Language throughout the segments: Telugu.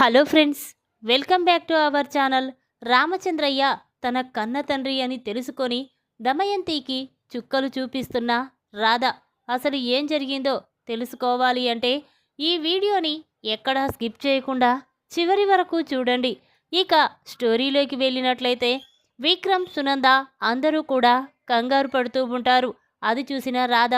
Hello friends, welcome back to our channel. Ramachandraiah తన కన్న తండ్రి అని తెలుసుకొని దమయంతికి చుక్కలు చూపిస్తున్న రాధ అసలు ఏం జరిగిందో తెలుసుకోవాలి అంటే ఈ వీడియోని ఎక్కడా స్కిప్ చేయకుండా చివరి వరకు చూడండి. ఇక స్టోరీలోకి వెళ్ళినట్లయితే విక్రమ్, సునంద అందరూ కూడా కంగారు పడుతూ ఉంటారు. అది చూసిన రాధ,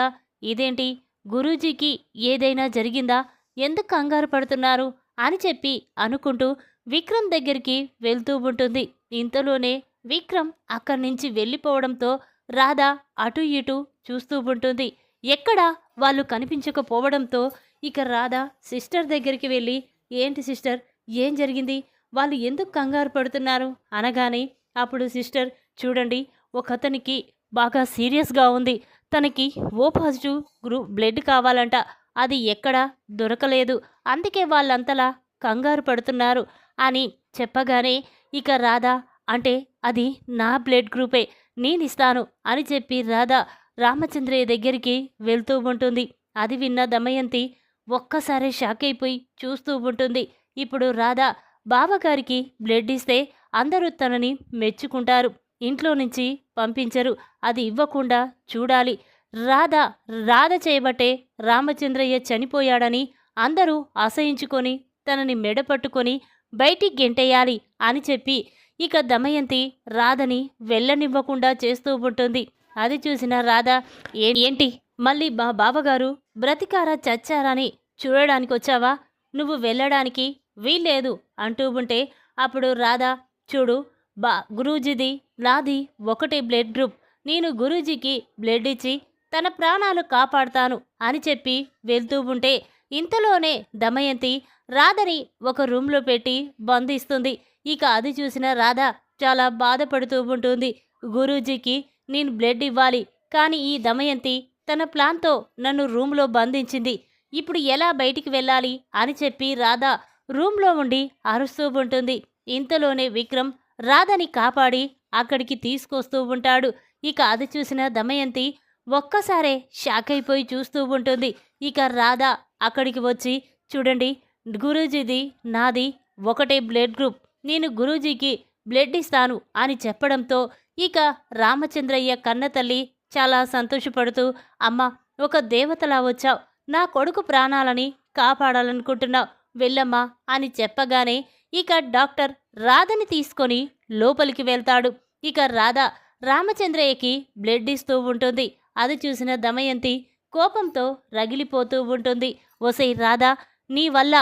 ఇదేంటి గురూజీకి ఏదైనా జరిగిందా, ఎందుకు కంగారు పడుతున్నారు అని చెప్పి అనుకుంటూ విక్రమ్ దగ్గరికి వెళ్తూ ఉంటుంది. ఇంతలోనే విక్రమ్ అక్కడి నుంచి వెళ్ళిపోవడంతో రాధ అటు ఇటు చూస్తూ ఉంటుంది. ఎక్కడ వాళ్ళు కనిపించకపోవడంతో ఇక రాధ సిస్టర్ దగ్గరికి వెళ్ళి, ఏంటి సిస్టర్, ఏం జరిగింది, వాళ్ళు ఎందుకు కంగారు పడుతున్నారు అనగానే అప్పుడు సిస్టర్, చూడండి, ఒకతనికి బాగా సీరియస్గా ఉంది, తనకి ఓ పాజిటివ్ గ్రూప్ బ్లడ్ కావాలంట, అది ఎక్కడా దొరకలేదు, అందుకే వాళ్ళంతలా కంగారు పడుతున్నారు అని చెప్పగానే ఇక రాధ, అంటే అది నా బ్లడ్ గ్రూపే, నేనిస్తాను అని చెప్పి రాధ రామచంద్రయ్య దగ్గరికి వెళ్తూ ఉంటుంది. అది విన్న దమయంతి ఒక్కసారి షాక్ అయిపోయి చూస్తూ ఉంటుంది. ఇప్పుడు రాధ బావగారికి బ్లడ్ ఇస్తే అందరూ తనని మెచ్చుకుంటారు, ఇంట్లో నుంచి పంపించరు, అది ఇవ్వకుండా చూడాలి. రాధ రాధ చేయబట్టే రామచంద్రయ్య చనిపోయాడని అందరూ అసహించుకొని తనని మెడపట్టుకొని బయటికి గెంటేయాలి అని చెప్పి ఇక దమయంతి రాధని వెళ్ళనివ్వకుండా చేస్తూ ఉంటుంది. అది చూసిన రాధ, ఏంటి మళ్ళీ మా బావగారు బ్రతికారా చచ్చారని చూడడానికి వచ్చావా, నువ్వు వెళ్ళడానికి వీల్లేదు అంటూ ఉంటే అప్పుడు రాధ, చూడు గురూజీది నాది ఒకటే బ్లడ్ గ్రూప్, నేను గురూజీకి బ్లడ్ ఇచ్చి తన ప్రాణాలు కాపాడుతాను అని చెప్పి వెళ్తూ ఉంటే ఇంతలోనే దమయంతి రాధని ఒక రూమ్లో పెట్టి బంధిస్తుంది. ఇక అది చూసిన రాధ చాలా బాధపడుతూ ఉంటుంది. గురూజీకి నేను బ్లడ్ ఇవ్వాలి, కానీ ఈ దమయంతి తన ప్లాన్తో నన్ను రూమ్లో బంధించింది, ఇప్పుడు ఎలా బయటికి వెళ్ళాలి అని చెప్పి రాధ రూమ్లో ఉండి అరుస్తూ ఉంటుంది. ఇంతలోనే విక్రమ్ రాధని కాపాడి అక్కడికి తీసుకొస్తూ ఉంటాడు. ఇక అది చూసిన దమయంతి ఒక్కసారే షాక్ అయిపోయి చూస్తూ ఉంటుంది. ఇక రాధ అక్కడికి వచ్చి, చూడండి, గురూజీది నాది ఒకటే బ్లడ్ గ్రూప్, నేను గురూజీకి బ్లడ్ ఇస్తాను అని చెప్పడంతో ఇక రామచంద్రయ్య కన్న తల్లి చాలా సంతోషపడుతూ, అమ్మ, ఒక దేవతలా వచ్చావు, నా కొడుకు ప్రాణాలని కాపాడాలనుకుంటున్నావు, వెళ్ళమ్మా అని చెప్పగానే ఇక డాక్టర్ రాధని తీసుకొని లోపలికి వెళ్తాడు. ఇక రాధ రామచంద్రయ్యకి బ్లడ్ ఇస్తూ ఉంటుంది. అది చూసిన దమయంతి కోపంతో రగిలిపోతూ ఉంటుంది. ఒసై రాధ, నీ వల్ల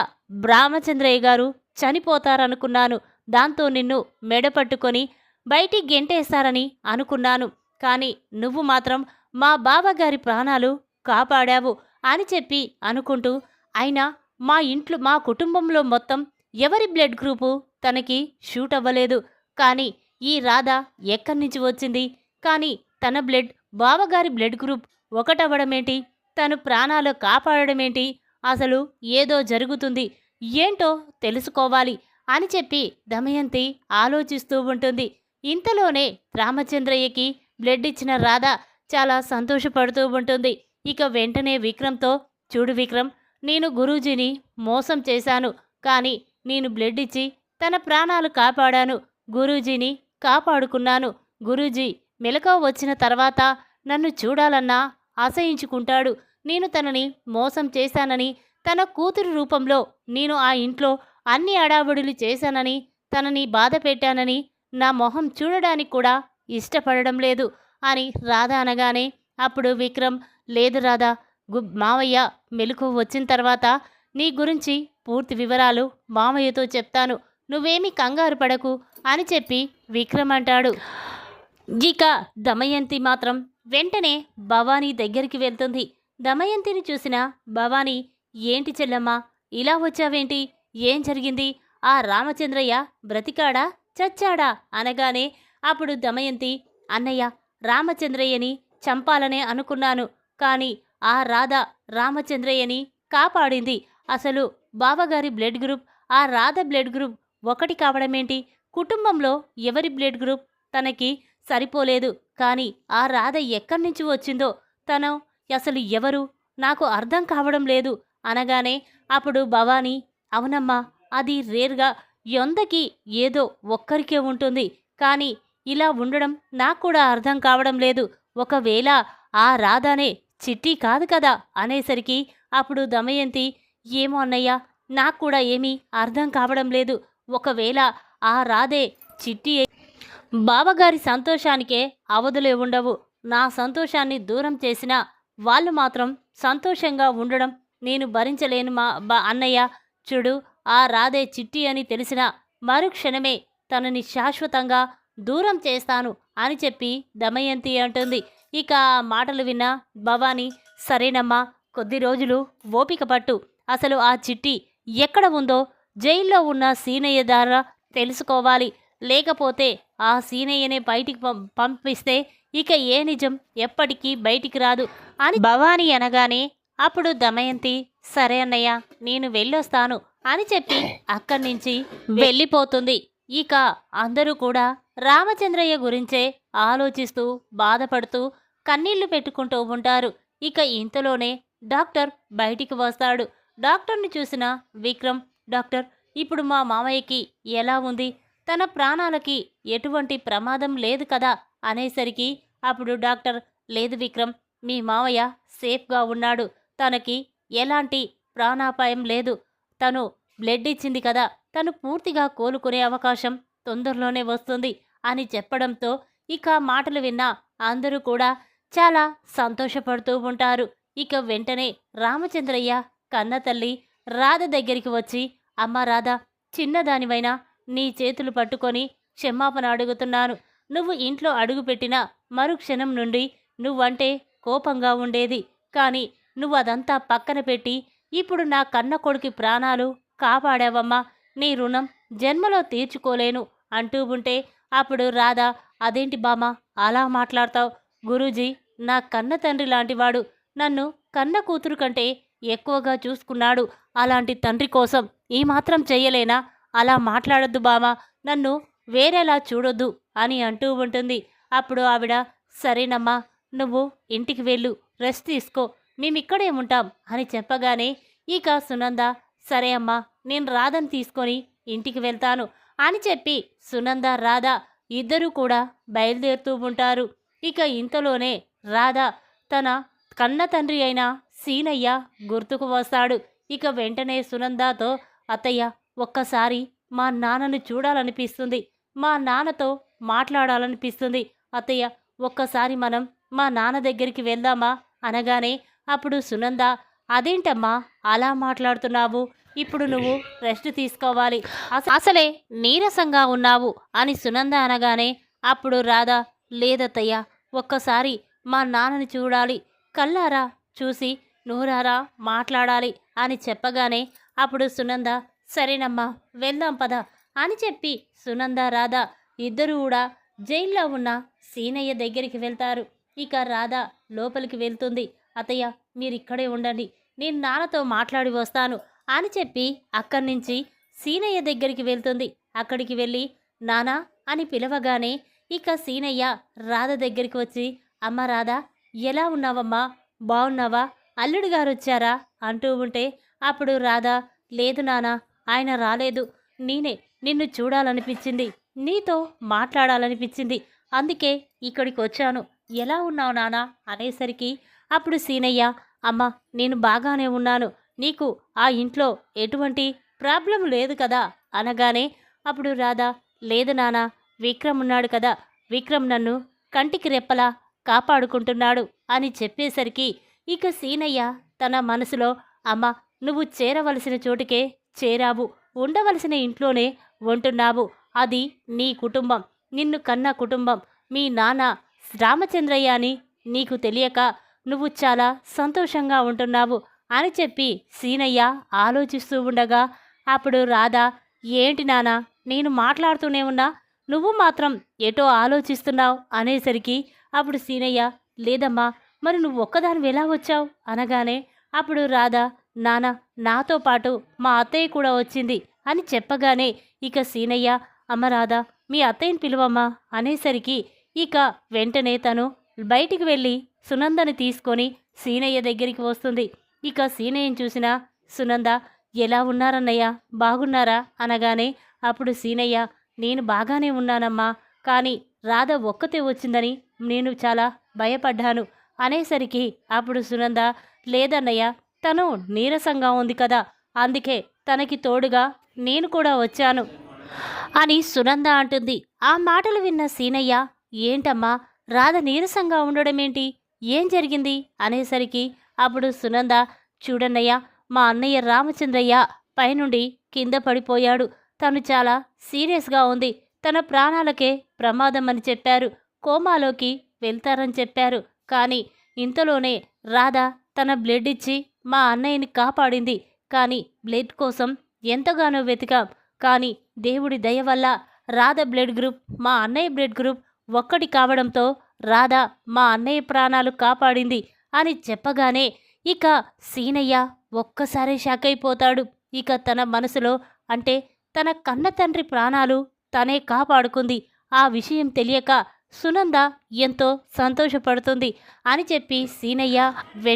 రామచంద్రయ్య గారు చనిపోతారనుకున్నాను, దాంతో నిన్ను మెడపట్టుకొని బయటికి గెంటేస్తారని అనుకున్నాను, కానీ నువ్వు మాత్రం మా బావగారి ప్రాణాలు కాపాడావు అని చెప్పి అనుకుంటూ, అయినా మా ఇంట్లో మా కుటుంబంలో మొత్తం ఎవరి బ్లడ్ గ్రూపు తనకి షూట్ అవ్వలేదు, కానీ ఈ రాధ ఎక్కడి నుంచి వచ్చింది, కానీ తన బ్లడ్ బావగారి బ్లడ్ గ్రూప్ ఒకటవ్వడమేంటి, తను ప్రాణాలు కాపాడడమేంటి, అసలు ఏదో జరుగుతుంది, ఏంటో తెలుసుకోవాలి అని చెప్పి దమయంతి ఆలోచిస్తూ ఉంటుంది. ఇంతలోనే రామచంద్రయ్యకి బ్లడ్ ఇచ్చిన రాధ చాలా సంతోషపడుతూ ఉంటుంది. ఇక వెంటనే విక్రమ్తో, చూడు విక్రమ్, నేను గురూజీని మోసం చేశాను, కానీ నేను బ్లడ్ ఇచ్చి తన ప్రాణాలు కాపాడాను, గురూజీని కాపాడుకున్నాను, గురూజీ మెలకువ వచ్చిన తర్వాత నన్ను చూడాలన్నా అసహించుకుంటాడు, నేను తనని మోసం చేశానని, తన కూతురు రూపంలో నేను ఆ ఇంట్లో అన్ని అడావుడులు చేశానని, తనని బాధ పెట్టానని నా మొహం చూడడానికి కూడా ఇష్టపడడం లేదు అని రాధ అనగానే అప్పుడు విక్రమ్, లేదు రాధ, మావయ్య మెలకువ వచ్చిన తర్వాత నీ గురించి పూర్తి వివరాలు మామయ్యతో చెప్తాను, నువ్వేమీ కంగారు పడకు అని చెప్పి విక్రమ్ అంటాడు. ఇక దమయంతి మాత్రం వెంటనే భవానీ దగ్గరికి వెళ్తుంది. దమయంతిని చూసిన భవానీ, ఏంటి చెల్లమ్మా, ఇలా వచ్చావేంటి, ఏం జరిగింది, ఆ రామచంద్రయ్య బ్రతికాడా చచ్చాడా అనగానే అప్పుడు దమయంతి, అన్నయ్య, రామచంద్రయ్యని చంపాలనే అనుకున్నాను, కానీ ఆ రాధ రామచంద్రయ్యని కాపాడింది, అసలు బావగారి బ్లడ్ గ్రూప్ ఆ రాధ బ్లడ్ గ్రూప్ ఒకటి కావడమేంటి, కుటుంబంలో ఎవరి బ్లడ్ గ్రూప్ తనకి సరిపోలేదు, కానీ ఆ రాధ ఎక్కడి నుంచి వచ్చిందో, తను అసలు ఎవరు నాకు అర్థం కావడం లేదు అనగానే అప్పుడు భవానీ, అవునమ్మా, అది రేర్గా యొందకి ఏదో ఒక్కరికే ఉంటుంది. కానీ ఇలా ఉండడం నాకు కూడా అర్థం కావడం లేదు. ఒకవేళ ఆ రాధానే చిట్టి కాదు కదా అనేసరికి అప్పుడు దమయంతి, ఏమో అన్నయ్య, నాకు కూడా ఏమీ అర్థం కావడం లేదు. ఒకవేళ ఆ రాధే చిట్టి బావగారి సంతోషానికే అవధులే ఉండవు. నా సంతోషాన్ని దూరం చేసినా వాళ్ళు మాత్రం సంతోషంగా ఉండడం నేను భరించలేను అన్నయ్య. చూడు, ఆ రాధే చిట్టి అని తెలిసిన మరుక్షణమే తనని శాశ్వతంగా దూరం చేస్తాను అని చెప్పి దమయంతి అంటుంది. ఇక ఆ మాటలు విన్న భవానీ, సరేనమ్మా, కొద్ది రోజులు ఓపిక పట్టు. అసలు ఆ చిట్టి ఎక్కడ ఉందో జైల్లో ఉన్న సీనయ్య ద్వారా తెలుసుకోవాలి. లేకపోతే ఆ సీనయ్యనే బయటికి పంపిస్తే ఇక ఏ నిజం ఎప్పటికీ బయటికి రాదు అని భవానీ అనగానే అప్పుడు దమయంతి, సరే అన్నయ్య, నేను వెళ్ళొస్తాను అని చెప్పి అక్కడి నుంచి వెళ్ళిపోతుంది. ఇక అందరూ కూడా రామచంద్రయ్య గురించే ఆలోచిస్తూ బాధపడుతూ కన్నీళ్లు పెట్టుకుంటూ ఉంటారు. ఇక ఇంతలోనే డాక్టర్ బయటికి వస్తాడు. డాక్టర్ని చూసిన విక్రమ్, డాక్టర్, ఇప్పుడు మా మామయ్యకి ఎలా ఉంది? తన ప్రాణాలకి ఎటువంటి ప్రమాదం లేదు కదా అనేసరికి అప్పుడు డాక్టర్, లేదు విక్రమ్, మీ మామయ్య సేఫ్గా ఉన్నాడు. తనకి ఎలాంటి ప్రాణాపాయం లేదు. తను బ్లడ్ ఇచ్చింది కదా, తను పూర్తిగా కోలుకునే అవకాశం తొందరలోనే వస్తుంది అని చెప్పడంతో ఇక మాటలు విన్న అందరూ కూడా చాలా సంతోషపడుతూ ఉంటారు. ఇక వెంటనే రామచంద్రయ్య కన్న తల్లి రాధ దగ్గరికి వచ్చి, అమ్మ రాధ, చిన్నదానివైనా నీ చేతులు పట్టుకొని క్షమాపణ అడుగుతున్నాను. నువ్వు ఇంట్లో అడుగుపెట్టిన మరుక్షణం నుండి నువ్వంటే కోపంగా ఉండేది. కానీ నువ్వు అదంతా పక్కన పెట్టి ఇప్పుడు నా కన్న కొడుకి ప్రాణాలు కాపాడావమ్మా. నీ రుణం జన్మలో తీర్చుకోలేను అంటూ ఉంటే అప్పుడు రాధ, అదేంటి బామ్మ అలా మాట్లాడతావు? గురూజీ నా కన్న తండ్రి లాంటివాడు. నన్ను కన్న కూతురు కంటే ఎక్కువగా చూసుకున్నాడు. అలాంటి తండ్రి కోసం ఈ మాత్రం చెయ్యలేనా? అలా మాట్లాడొద్దు బామ్మ, నన్ను వేరేలా చూడొద్దు అని అంటూ ఉంటుంది. అప్పుడు ఆవిడ, సరేనమ్మా, నువ్వు ఇంటికి వెళ్ళు, రెస్ట్ తీసుకో, మేమిక్కడే ఉంటాం అని చెప్పగానే ఇక సునంద, సరే అమ్మా, నేను రాధని తీసుకొని ఇంటికి వెళ్తాను అని చెప్పి సునంద రాధ ఇద్దరూ కూడా బయలుదేరుతూ ఉంటారు. ఇక ఇంతలోనే రాధ తన కన్న తండ్రి అయిన సీనయ్య గుర్తుకు వస్తాడు. ఇక వెంటనే సునందతో, అత్తయ్య, ఒక్కసారి మా నాన్నను చూడాలనిపిస్తుంది, మా నాన్నతో మాట్లాడాలనిపిస్తుంది. అత్తయ్య, ఒక్కసారి మనం మా నాన్న దగ్గరికి వెళ్దామా అనగానే అప్పుడు సునంద, అదేంటమ్మా అలా మాట్లాడుతున్నావు? ఇప్పుడు నువ్వు రెస్ట్ తీసుకోవాలి, అసలే నీరసంగా ఉన్నావు అని సునంద అనగానే అప్పుడు రాధ, లేదత్తయ్య, ఒక్కసారి మా నాన్నని చూడాలి, కళ్ళారా చూసి నోరారా మాట్లాడాలి అని చెప్పగానే అప్పుడు సునంద, సరేనమ్మా, వెళ్దాం పద అని చెప్పి సునంద రాధ ఇద్దరు కూడా జైల్లో ఉన్న సీనయ్య దగ్గరికి వెళ్తారు. ఇక రాధ లోపలికి వెళ్తుంది. అత్తయ్య, మీరిక్కడే ఉండండి, నేను నాన్నతో మాట్లాడి వస్తాను అని చెప్పి అక్కడి నుంచి సీనయ్య దగ్గరికి వెళ్తుంది. అక్కడికి వెళ్ళి నానా అని పిలవగానే ఇక సీనయ్య రాధ దగ్గరికి వచ్చి, అమ్మ రాధ, ఎలా ఉన్నావమ్మా, బాగున్నావా, అల్లుడు గారు వచ్చారా అంటూ ఉంటే అప్పుడు రాధ, లేదు నానా, ఆయన రాలేదు, నేనే నిన్ను చూడాలనిపించింది, నీతో మాట్లాడాలనిపించింది, అందుకే ఇక్కడికి వచ్చాను. ఎలా ఉన్నావు నానా అనేసరికి అప్పుడు సీనయ్య, అమ్మ, నేను బాగానే ఉన్నాను, నీకు ఆ ఇంట్లో ఎటువంటి ప్రాబ్లం లేదు కదా అనగానే అప్పుడు రాధ, లేదు నానా, విక్రమ్ ఉన్నాడు కదా, విక్రమ్ నన్ను కంటికి రెప్పలా కాపాడుకుంటున్నాడు అని చెప్పేసరికి ఇక సీనయ్య తన మనసులో, అమ్మ, నువ్వు చేరవలసిన చోటుకే చేరావు, ఉండవలసిన ఇంట్లోనే ఉంటున్నావు, అది నీ కుటుంబం, నిన్ను కన్న కుటుంబం, మీ నాన్న రామచంద్రయ్య అని నీకు తెలియక నువ్వు చాలా సంతోషంగా ఉంటున్నావు అని చెప్పి సీనయ్య ఆలోచిస్తూ ఉండగా అప్పుడు రాధ, ఏంటి నానా, నేను మాట్లాడుతూనే ఉన్నా, నువ్వు మాత్రం ఎటో ఆలోచిస్తున్నావు అనేసరికి అప్పుడు సీనయ్య, లేదమ్మా, మరి నువ్వు ఒక్కదానివి ఎలా వచ్చావు అనగానే అప్పుడు రాధ, నాన్న, నాతో పాటు మా అత్తయ్య కూడా వచ్చింది అని చెప్పగానే ఇక సీనయ్య, అమ్మ రాధ, మీ అత్తయ్యని పిలువమ్మా అనేసరికి ఇక వెంటనే తను బయటికి వెళ్ళి సునందని తీసుకొని సీనయ్య దగ్గరికి వస్తుంది. ఇక సీనయ్యని చూసిన సునంద, ఎలా ఉన్నారన్నయ్య, బాగున్నారా అనగానే అప్పుడు సీనయ్య, నేను బాగానే ఉన్నానమ్మా, కానీ రాధ ఒక్కతే వచ్చిందని నేను చాలా భయపడ్డాను అనేసరికి అప్పుడు సునంద, లేదన్నయ్య, తను నీరసంగా ఉంది కదా, అందుకే తనకి తోడుగా నేను కూడా వచ్చాను అని సునంద అంటుంది. ఆ మాటలు విన్న సీనయ్య, ఏంటమ్మా, రాధ నీరసంగా ఉండడమేంటి, ఏం జరిగింది అనేసరికి అప్పుడు సునంద, చూడన్నయ్య, మా అన్నయ్య రామచంద్రయ్య పైనుండి కింద పడిపోయాడు. తను చాలా సీరియస్గా ఉంది. తన ప్రాణాలకే ప్రమాదం అని చెప్పారు. కోమాలోకి వెళ్తారని చెప్పారు. కానీ ఇంతలోనే రాధ తన బ్లడ్ ఇచ్చి మా అన్నయ్యని కాపాడింది. కానీ బ్లడ్ కోసం ఎంతగానో వెతికాం. కానీ దేవుడి దయ వల్ల రాధ బ్లడ్ గ్రూప్ మా అన్నయ్య బ్లడ్ గ్రూప్ ఒక్కటి కావడంతో రాధ మా అన్నయ్య ప్రాణాలు కాపాడింది అని చెప్పగానే ఇక సీనయ్య ఒక్కసారి షాక్ అయిపోతాడు. ఇక తన మనసులో, అంటే తన కన్న తండ్రి ప్రాణాలు తనే కాపాడుకుంది, ఆ విషయం తెలియక సునంద ఎంతో సంతోషపడుతుంది అని చెప్పి సీనయ్య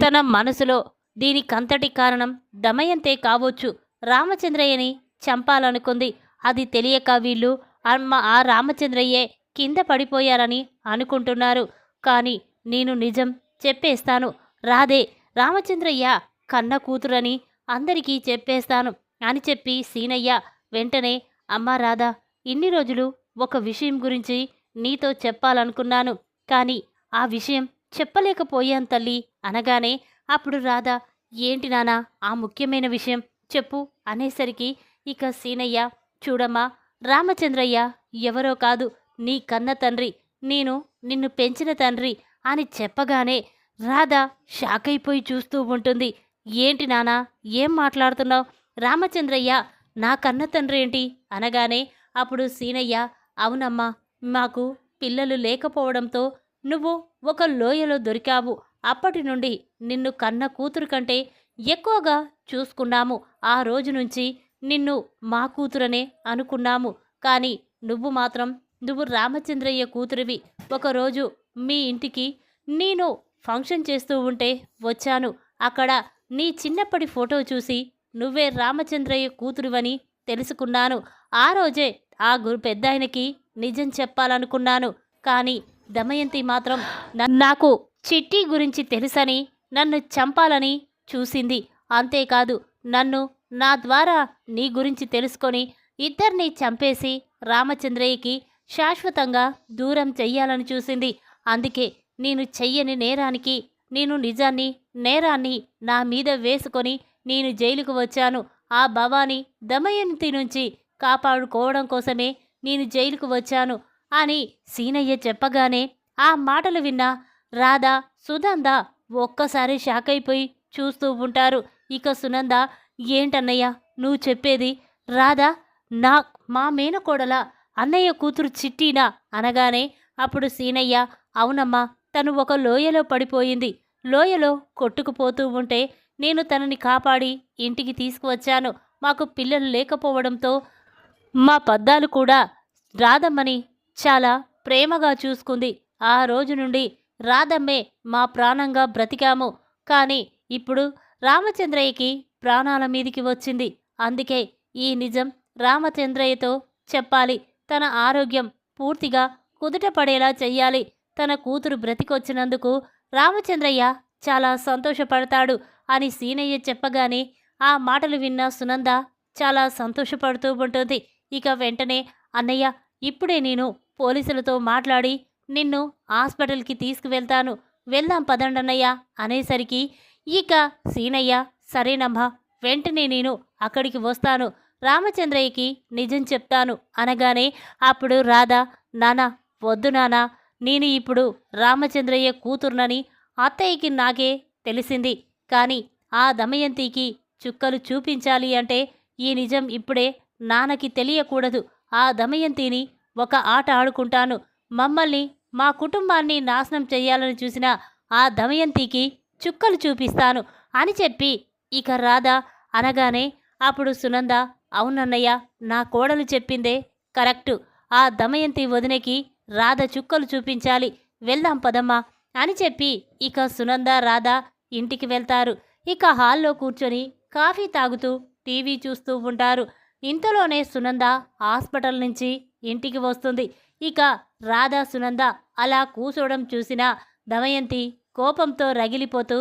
తన మనసులో, దీనికంతటి కారణం దమయంతే కావచ్చు, రామచంద్రయ్యని చంపాలనుకుంది, అది తెలియక వీళ్ళు ఆ రామచంద్రయ్యే కింద పడిపోయారని అనుకుంటున్నారు. కానీ నేను నిజం చెప్పేస్తాను, రాధే రామచంద్రయ్య కన్న కూతురని అందరికీ చెప్పేస్తాను అని చెప్పి సీనయ్య వెంటనే, అమ్మా రాధ, ఇన్ని రోజులు ఒక విషయం గురించి నీతో చెప్పాలనుకున్నాను, కానీ ఆ విషయం చెప్పలేకపోయాను తల్లి అనగానే అప్పుడు రాధ, ఏంటి నానా ఆ ముఖ్యమైన విషయం చెప్పు అనేసరికి ఇక సీనయ్య, చూడమ్మా, రామచంద్రయ్య ఎవరో కాదు, నీ కన్న తండ్రి, నేను నిన్ను పెంచిన తండ్రి అని చెప్పగానే రాధ షాక్ అయిపోయి చూస్తూ ఉంటుంది. ఏంటి నానా, ఏం మాట్లాడుతున్నావు, రామచంద్రయ్య నా కన్న తండ్రి ఏంటి అనగానే అప్పుడు సీనయ్య, అవునమ్మా, మాకు పిల్లలు లేకపోవడంతో నువ్వు ఒక లోయలో దొరికావు. అప్పటి నుండి నిన్ను కన్న కూతురు కంటే ఎక్కువగా చూసుకున్నాము. ఆ రోజు నుంచి నిన్ను మా కూతురనే అనుకున్నాము. కానీ నువ్వు రామచంద్రయ్య కూతురివి. ఒకరోజు మీ ఇంటికి నేను ఫంక్షన్ చేస్తూ ఉంటే వచ్చాను. అక్కడ నీ చిన్నప్పటి ఫోటో చూసి నువ్వే రామచంద్రయ్య కూతురువని తెలుసుకున్నాను. ఆ రోజే ఆ పెద్దాయనకి నిజం చెప్పాలనుకున్నాను. కానీ దమయంతి మాత్రం నాకు చిట్టి గురించి తెలుసని నన్ను చంపాలని చూసింది. అంతేకాదు, నన్ను నా ద్వారా నీ గురించి తెలుసుకొని ఇద్దరిని చంపేసి రామచంద్రయ్యకి శాశ్వతంగా దూరం చెయ్యాలని చూసింది. అందుకే నేను చెయ్యని నేరానికి, నేను నేరాన్ని నా మీద వేసుకొని నేను జైలుకు వచ్చాను. ఆ భవాని దమయంతి నుంచి కాపాడుకోవడం కోసమే నేను జైలుకు వచ్చాను అని సీనయ్య చెప్పగానే ఆ మాటలు విన్న రాధ, సునంద ఒక్కసారి షాక్ అయిపోయి చూస్తూ ఉంటారు. ఇక సునంద, ఏంటన్నయ్య నువ్వు చెప్పేది, రాధ మా మేనకోడల అన్నయ్య కూతురు చిట్టీనా అనగానే అప్పుడు సీనయ్య, అవునమ్మా, తను ఒక లోయలో పడిపోయింది. లోయలో కొట్టుకుపోతూ ఉంటే నేను తనని కాపాడి ఇంటికి తీసుకువచ్చాను. మాకు పిల్లలు లేకపోవడంతో మా పద్దాలు కూడా రాధమ్మని చాలా ప్రేమగా చూసుకుంది. ఆ రోజు నుండి రాధమ్మే మా ప్రాణంగా బ్రతికాము. కానీ ఇప్పుడు రామచంద్రయ్యకి ప్రాణాల మీదికి వచ్చింది. అందుకే ఈ నిజం రామచంద్రయ్యతో చెప్పాలి. తన ఆరోగ్యం పూర్తిగా కుదుటపడేలా చెయ్యాలి. తన కూతురు బ్రతికొచ్చినందుకు రామచంద్రయ్య చాలా సంతోషపడతాడు అని సీనయ్య చెప్పగానే ఆ మాటలు విన్న సునంద చాలా సంతోషపడుతూ ఉంటుంది. ఇక వెంటనే, అన్నయ్య, ఇప్పుడే నేను పోలీసులతో మాట్లాడి నిన్ను హాస్పిటల్కి తీసుకువెళ్తాను, వెళ్దాం పదండన్నయ్య అనేసరికి ఇక సీనయ్య, సరేనమ్మా, వెంటనే నేను అక్కడికి వస్తాను, రామచంద్రయ్యకి నిజం చెప్తాను అనగానే అప్పుడు రాధ, నానా వద్దు నానా, నేను ఇప్పుడు రామచంద్రయ్య కూతురునని అత్తయ్యకి నాకే తెలిసింది. కానీ ఆ దమయంతికి చుక్కలు చూపించాలి అంటే ఈ నిజం ఇప్పుడే నాన్నకి తెలియకూడదు. ఆ దమయంతిని ఒక ఆట ఆడుకుంటాను. మమ్మల్ని, మా కుటుంబాన్ని నాశనం చెయ్యాలని చూసిన ఆ దమయంతికి చుక్కలు చూపిస్తాను అని చెప్పి ఇక రాధ అనగానే అప్పుడు సునంద, అవునన్నయ్య, నా కోడలు చెప్పిందే కరెక్టు. ఆ దమయంతి వదినకి రాధ చుక్కలు చూపించాలి, వెళ్దాం పదమ్మా అని చెప్పి ఇక సునంద రాధ ఇంటికి వెళ్తారు. ఇక హాల్లో కూర్చొని కాఫీ తాగుతూ టీవీ చూస్తూ ఉంటారు. ఇంతలోనే సునంద హాస్పిటల్ నుంచి ఇంటికి వస్తుంది. ఇక రాధా సునంద అలా కూసోవడం చూసిన దమయంతి కోపంతో రగిలిపోతూ,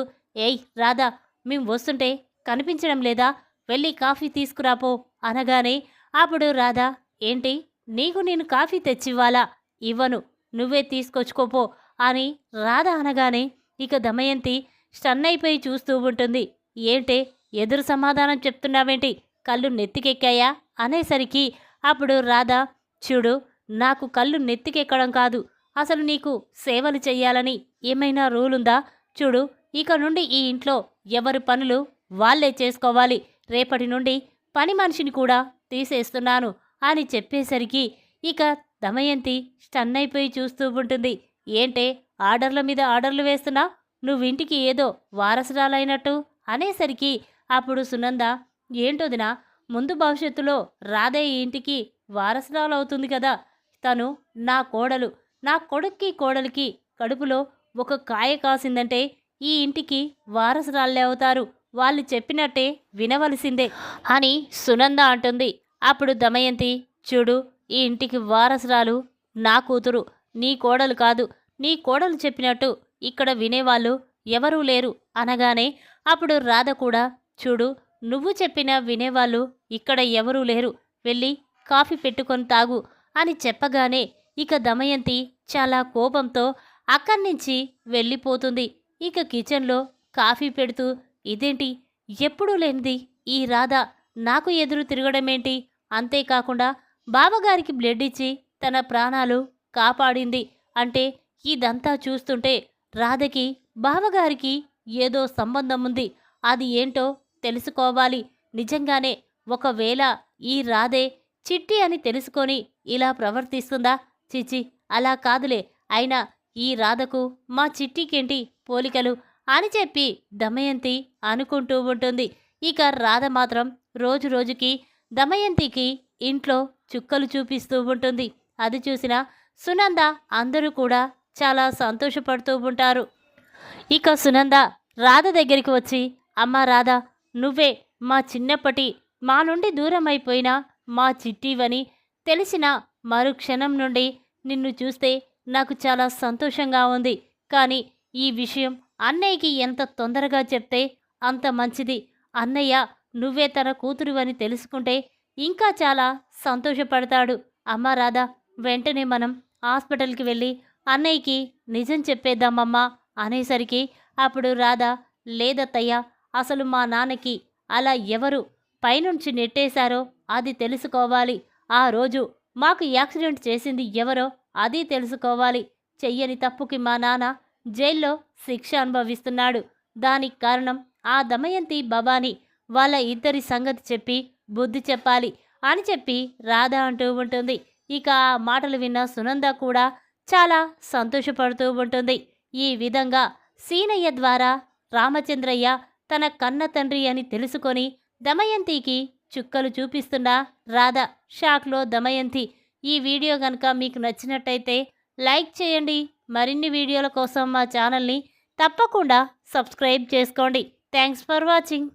ఏయ్ రాధా, మేం వస్తుంటే కనిపించడం లేదా? వెళ్ళి కాఫీ తీసుకురాపో అనగానే అప్పుడు రాధా, ఏంటి, నీకు నేను కాఫీ తెచ్చివ్వాలా? ఇవ్వను, నువ్వే తీసుకొచ్చుకోపో అని రాధ అనగానే ఇక దమయంతి స్టన్ అయిపోయి చూస్తూ ఉంటుంది. ఏంటే ఎదురు సమాధానం చెప్తున్నావేంటి? కళ్ళు నెత్తికెక్కాయా అనేసరికి అప్పుడు రాధ, చూడు, నాకు కళ్ళు నెత్తికెక్కడం కాదు, అసలు నీకు సేవలు చెయ్యాలని ఏమైనా రూల్ ఉందా? చూడు, ఇక నుండి ఈ ఇంట్లో ఎవరి పనులు వాళ్ళే చేసుకోవాలి. రేపటి నుండి పని మనిషిని కూడా తీసేస్తున్నాను అని చెప్పేసరికి ఇక దమయంతి స్టన్ అయిపోయి చూస్తూ ఉంటుంది. ఏంటే ఆర్డర్ల మీద ఆర్డర్లు వేస్తున్నా? నువ్వింటికి ఏదో వారసురాలైనట్టు అనేసరికి అప్పుడు సునంద, ఏంటొదినా, ముందు భవిష్యత్తులో రాధే ఈ ఇంటికి వారసురాలవుతుంది కదా. తను నా కోడలు. నా కొడుక్కి కోడలికి కడుపులో ఒక కాయ కాసిందంటే ఈ ఇంటికి వారసురాళ్ళే అవుతారు. వాళ్ళు చెప్పినట్టే వినవలసిందే అని సునంద అంటుంది. అప్పుడు దమయంతి, చూడు, ఈ ఇంటికి వారసురాలు నా కూతురు, నీ కోడలు కాదు. నీ కోడలు చెప్పినట్టు ఇక్కడ వినేవాళ్ళు ఎవరూ లేరు అనగానే అప్పుడు రాధ కూడా, చూడు, నువ్వు చెప్పిన వినేవాళ్ళు ఇక్కడ ఎవరూ లేరు, వెళ్ళి కాఫీ పెట్టుకొని తాగు అని చెప్పగానే ఇక దమయంతి చాలా కోపంతో అక్కడి నుంచి వెళ్ళిపోతుంది. ఇక కిచెన్లో కాఫీ పెడుతూ, ఇదేంటి, ఎప్పుడూ లేనిది ఈ రాధ నాకు ఎదురు తిరగడమేంటి? అంతేకాకుండా బావగారికి బ్లడ్ ఇచ్చి తన ప్రాణాలు కాపాడింది అంటే ఇదంతా చూస్తుంటే రాధకి బావగారికి ఏదో సంబంధం ఉంది. అది ఏంటో తెలుసుకోవాలి. నిజంగానే ఒకవేళ ఈ రాధే చిట్టి అని తెలుసుకొని ఇలా ప్రవర్తిస్తుందా? చిచి, అలా కాదులే. అయినా ఈ రాధకు మా చిట్టికేంటి పోలికలు అని చెప్పి దమయంతి అనుకుంటూ ఉంటుంది. ఇక రాధ మాత్రం రోజు రోజుకి దమయంతికి ఇంట్లో చుక్కలు చూపిస్తూ ఉంటుంది. అది చూసిన సునంద అందరూ కూడా చాలా సంతోషపడుతూ ఉంటారు. ఇక సునంద రాధ దగ్గరికి వచ్చి, అమ్మా రాధ, నువ్వే మా చిన్నప్పటి మా నుండి దూరం అయిపోయినా మా చిట్టివని తెలిసిన మరుక్షణం నుండి నిన్ను చూస్తే నాకు చాలా సంతోషంగా ఉంది. కానీ ఈ విషయం అన్నయ్యకి ఎంత తొందరగా చెప్తే అంత మంచిది. అన్నయ్య నువ్వే తన కూతురువని తెలుసుకుంటే ఇంకా చాలా సంతోషపడతాడు. అమ్మా రాధా, వెంటనే మనం హాస్పిటల్కి వెళ్ళి అన్నయ్యకి నిజం చెప్పేద్దామమ్మా అనేసరికి అప్పుడు రాధ, లేదత్తయ్య, అసలు మా నాన్నకి అలా ఎవరు పైనుంచి నెట్టేశారో అది తెలుసుకోవాలి. ఆ రోజు మాకు యాక్సిడెంట్ చేసింది ఎవరో అది తెలుసుకోవాలి. చెయ్యని తప్పుకి మా నాన్న జైల్లో శిక్ష అనుభవిస్తున్నాడు. దానికి కారణం ఆ దమయంతి భవాని. వాళ్ళ ఇద్దరి సంగతి చెప్పి బుద్ధి చెప్పాలి అని చెప్పి రాధ అంటూ ఉంటుంది. ఇక ఆ మాటలు విన్న సునంద కూడా చాలా సంతోషపడుతూ ఉంటుంది. ఈ విధంగా సీనయ్య ద్వారా రామచంద్రయ్య తన కన్న తండ్రి అని తెలుసుకొని దమయంతికి చుక్కలు చూపిస్తున్న రాధ షాక్లో దమయంతి. ఈ వీడియో కనుక మీకు నచ్చినట్టయితే లైక్ చేయండి. మరిన్ని వీడియోల కోసం మా ఛానల్ని తప్పకుండా సబ్స్క్రైబ్ చేసుకోండి. Thanks for watching.